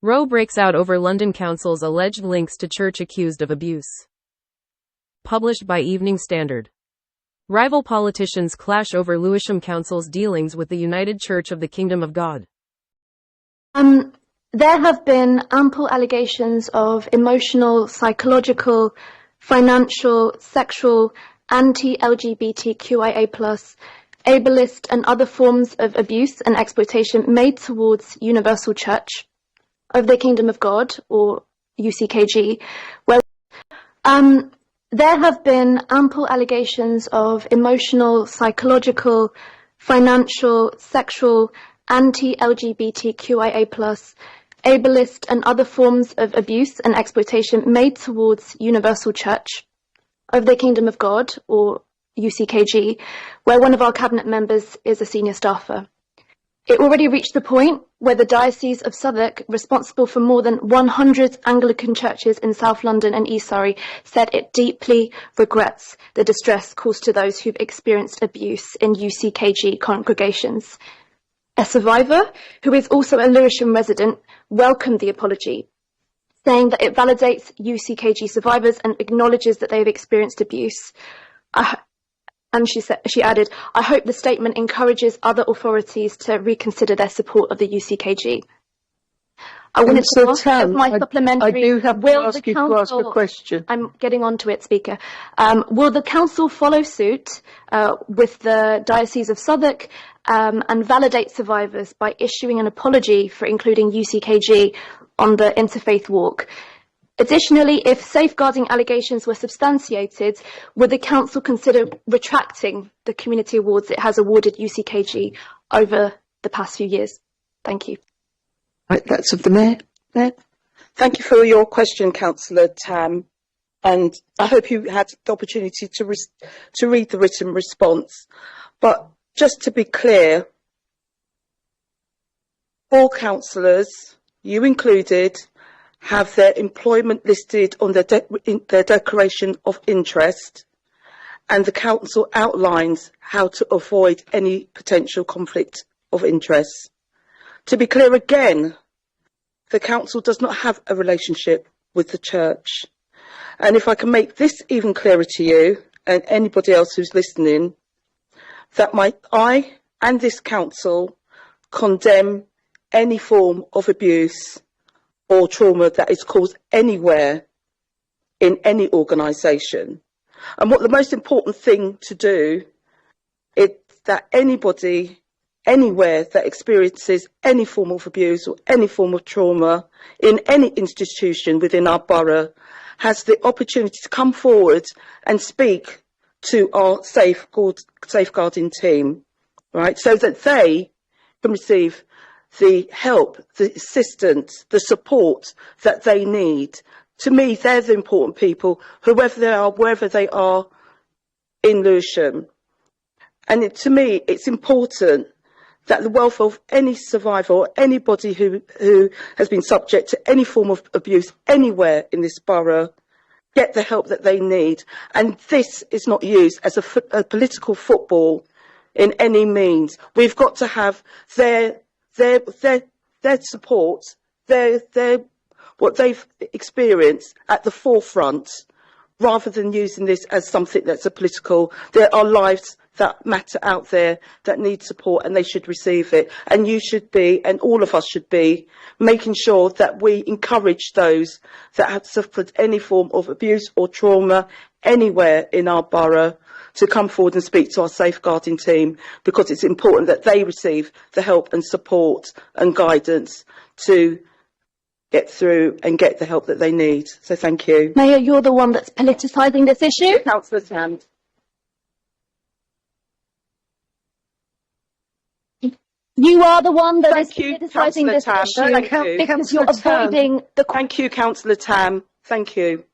Row breaks out over London Council's alleged links to church accused of abuse. Published by Evening Standard. Rival politicians clash over Lewisham Council's dealings with the United Church of the Kingdom of God. There have been ample allegations of emotional, psychological, financial, sexual, anti-LGBTQIA+, ableist and other forms of abuse and exploitation made towards Universal Church of the Kingdom of God, or UCKG, where there have been ample allegations of emotional, psychological, financial, sexual, anti-LGBTQIA+, ableist and other forms of abuse and exploitation made towards Universal Church of the Kingdom of God, or UCKG, where one of our cabinet members is a senior staffer. It already reached the point where the Diocese of Southwark, responsible for more than 100 Anglican churches in South London and East Surrey, said it deeply regrets the distress caused to those who've experienced abuse in UCKG congregations. A survivor, who is also a Lewisham resident, welcomed the apology, saying that it validates UCKG survivors and acknowledges that they have experienced abuse. And she added, "I hope the statement encourages other authorities to reconsider their support of the UCKG." I wanted to ask as my supplementary. I do have to ask you to ask a question. I'm getting on to it, Speaker. Will the Council follow suit with the Diocese of Southwark and validate survivors by issuing an apology for including UCKG on the interfaith walk? Additionally, if safeguarding allegations were substantiated, would the Council consider retracting the community awards it has awarded UCKG over the past few years? Thank you. Right, that's of the Mayor. Thank you for your question, Councillor Tam, and I hope you had the opportunity to read the written response. But just to be clear, all councillors, you included, have their employment listed on their declaration of interest, and the council outlines how to avoid any potential conflict of interest. To be clear again, the council does not have a relationship with the church. And if I can make this even clearer to you and anybody else who's listening, that I and this council condemn any form of abuse or trauma that is caused anywhere in any organisation. And what the most important thing to do is that anybody, anywhere that experiences any form of abuse or any form of trauma in any institution within our borough has the opportunity to come forward and speak to our safeguarding team, right? So that they can receive the help, the assistance, the support that they need. To me, they're the important people, whoever they are, wherever they are in Lewisham. And to me, it's important that the welfare of any survivor or anybody who has been subject to any form of abuse anywhere in this borough get the help that they need. And this is not used as a political football in any means. We've got to have their support, what they've experienced at the forefront, rather than using this as something that's a political. There are lives that matter out there that need support, and they should receive it. And you should be, and all of us should be, making sure that we encourage those that have suffered any form of abuse or trauma anywhere in our borough to come forward and speak to our safeguarding team, because it's important that they receive the help and support and guidance to get through and get the help that they need. So thank you. Mayor, you're the one that's politicising this issue. Councillor Tam. You are the one that is Thank you, politicising this Councillor Tam. issue Thank you. because you're avoiding the... Thank you, Councillor Tam. Thank you.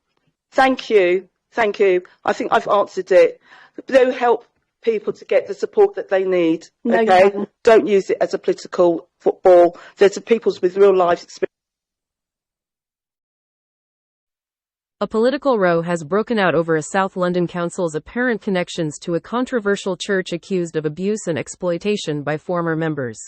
Thank you. Thank you. I think I've answered it. Do help people to get the support that they need. No, you okay? haven't. Don't use it as a political football. There's people with real life experience. A political row has broken out over a South London council's apparent connections to a controversial church accused of abuse and exploitation by former members.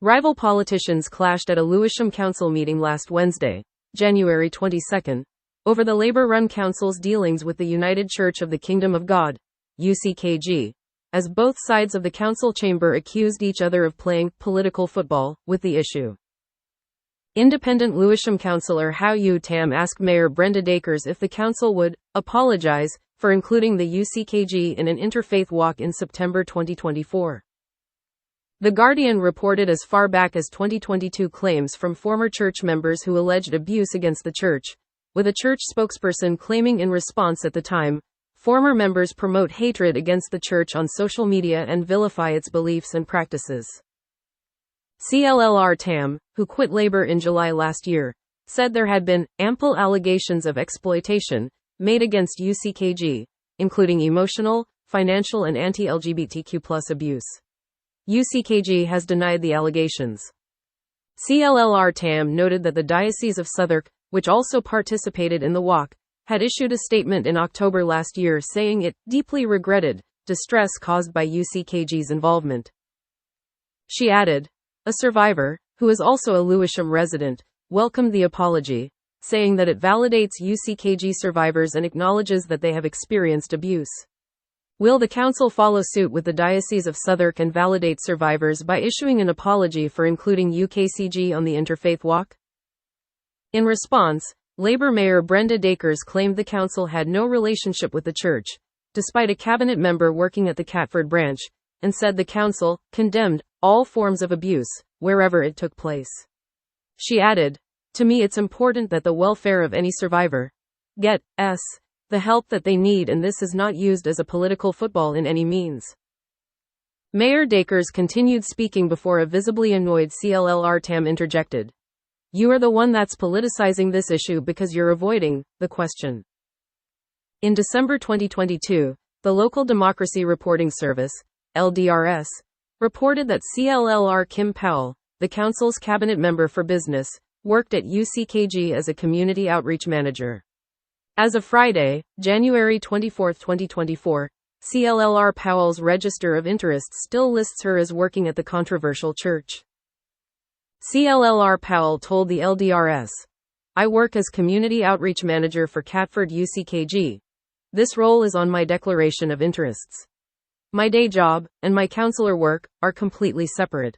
Rival politicians clashed at a Lewisham council meeting last Wednesday, January 22, over the Labour-run council's dealings with the United Church of the Kingdom of God, UCKG, as both sides of the council chamber accused each other of playing political football with the issue. Independent Lewisham councillor Hau-Yu Tam asked Mayor Brenda Dacres if the council would apologise for including the UCKG in an interfaith walk in September 2024. The Guardian reported as far back as 2022 claims from former church members who alleged abuse against the church, with a church spokesperson claiming in response at the time, former members promote hatred against the church on social media and vilify its beliefs and practices. Councillor Tam, who quit Labour in July last year, said there had been ample allegations of exploitation made against UCKG, including emotional, financial and anti-LGBTQ+ abuse. UCKG has denied the allegations. Councillor Tam noted that the Diocese of Southwark, which also participated in the walk, had issued a statement in October last year saying it deeply regretted distress caused by UCKG's involvement. She added, a survivor, who is also a Lewisham resident, welcomed the apology, saying that it validates UCKG survivors and acknowledges that they have experienced abuse. Will the council follow suit with the Diocese of Southwark and validate survivors by issuing an apology for including UCKG on the interfaith walk? In response, Labour Mayor Brenda Dacres claimed the council had no relationship with the church, despite a cabinet member working at the Catford branch, and said the council condemned all forms of abuse, wherever it took place. She added, to me it's important that the welfare of any survivor gets the help that they need, and this is not used as a political football in any means. Mayor Dacres continued speaking before a visibly annoyed Councillor Tam interjected. You are the one that's politicizing this issue because you're avoiding the question. In December 2022, the Local Democracy Reporting Service, LDRS, reported that Councillor Kim Powell, the council's cabinet member for business, worked at UCKG as a community outreach manager. As of Friday, January 24, 2024, Councillor Powell's register of interests still lists her as working at the controversial church. Councillor Powell told the LDRS, I work as community outreach manager for Catford UCKG. This role is on my declaration of interests. My day job and my councillor work are completely separate.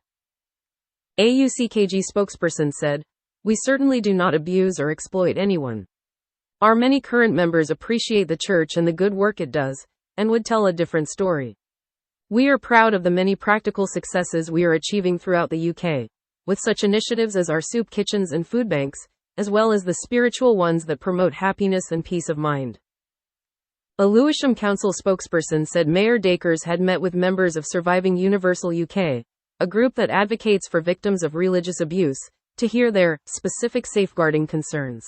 A UCKG spokesperson said, we certainly do not abuse or exploit anyone. Our many current members appreciate the church and the good work it does, and would tell a different story. We are proud of the many practical successes we are achieving throughout the UK, with such initiatives as our soup kitchens and food banks, as well as the spiritual ones that promote happiness and peace of mind. A Lewisham Council spokesperson said Mayor Dacres had met with members of Surviving Universal UK, a group that advocates for victims of religious abuse, to hear their specific safeguarding concerns.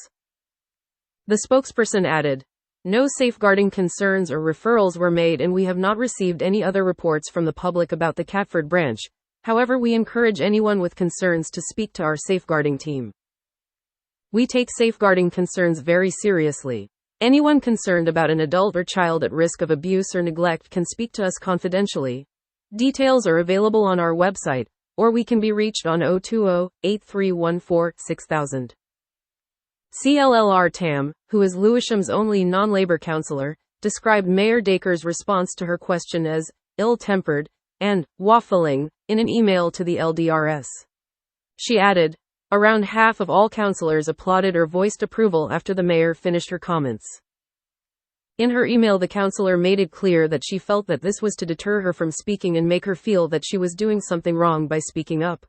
The spokesperson added, no safeguarding concerns or referrals were made, and we have not received any other reports from the public about the Catford branch. However, we encourage anyone with concerns to speak to our safeguarding team. We take safeguarding concerns very seriously. Anyone concerned about an adult or child at risk of abuse or neglect can speak to us confidentially. Details are available on our website, or we can be reached on 020-8314-6000. Councillor Tam, who is Lewisham's only non-Labour councillor, described Mayor Dacres' response to her question as ill-tempered and waffling in an email to the LDRS. She added, around half of all councillors applauded or voiced approval after the mayor finished her comments. In her email, the councillor made it clear that she felt that this was to deter her from speaking and make her feel that she was doing something wrong by speaking up.